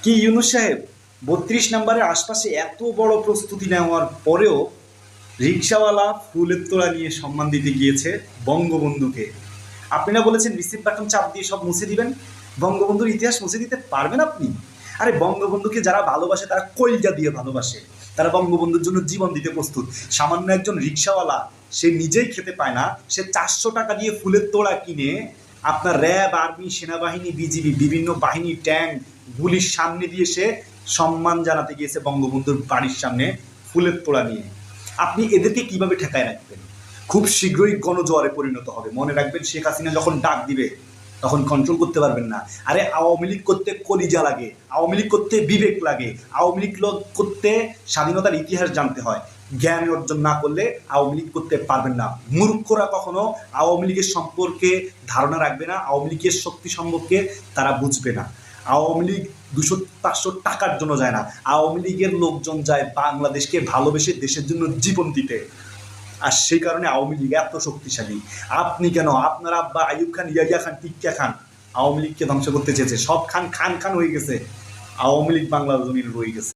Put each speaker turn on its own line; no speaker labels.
কি ইউনূস সাহেব, ৩২ নম্বরের আশপাশে এত বড় প্রস্তুতি নেওয়ার পরেও রিকশাওয়ালা ফুলের তোড়া নিয়ে সম্মান দিতে গিয়েছে বঙ্গবন্ধুকে। আপনি না বলেছেন রিসিভ বাটন চাপ দিয়ে সব মুছে দিবেন? বঙ্গবন্ধুর ইতিহাস মুছে দিতে পারবেন আপনি? আরে বঙ্গবন্ধুকে যারা ভালোবাসে তারা কলজা দিয়ে ভালোবাসে, তারা বঙ্গবন্ধুর জন্য জীবন দিতে প্রস্তুত। সামান্য একজন রিকশাওয়ালা, সে নিজেই খেতে পায় না, সে 400 টাকা দিয়ে ফুলের তোড়া কিনে আপনার র্যাব, আর্মি, সেনাবাহিনী, বিজিবি, বিভিন্ন বাহিনী, ট্যাঙ্ক, গুলির সামনে দিয়ে সে সম্মান জানাতে গিয়েছে বঙ্গবন্ধুর বাড়ির সামনে ফুলের তোড়া নিয়ে। আপনি এদেরকে কিভাবে ঠেকায় রাখবেন? খুব শীঘ্রই গণজোয়ারে পরিণত হবে, মনে রাখবেন। শেখ হাসিনা যখন ডাক দিবে তখন কন্ট্রোল করতে পারবেন না। আরে আওয়ামী লীগ করতে কলিজা লাগে, আওয়ামী লীগ করতে বিবেক লাগে, আওয়ামী লীগ করতে স্বাধীনতার ইতিহাস জানতে হয়। জ্ঞান অর্জন না করলে আওয়ামী লীগ করতে পারবেন না। মূর্খরা কখনো আওয়ামী লীগের সম্পর্কে ধারণা রাখবে না, আওয়ামী লীগের শক্তি সম্পর্কে তারা বুঝবে না। আওয়ামী লীগ 200-500 টাকার জন্য যায় না, আওয়ামী লীগের লোকজন যায় বাংলাদেশকে ভালোবেসে দেশের জন্য জীবন দিতে। আর সেই কারণে আওয়ামী লীগ এত শক্তিশালী। আপনি কেন, আপনার আব্বা আইয়ুব খান, ইয়াহিয়া খান, টিক্কা খান আওয়ামী লীগকে ধ্বংস করতে চেয়েছে। সব খান খান খান হয়ে গেছে, আওয়ামী লীগ বাংলার জমিনে রয়ে গেছে।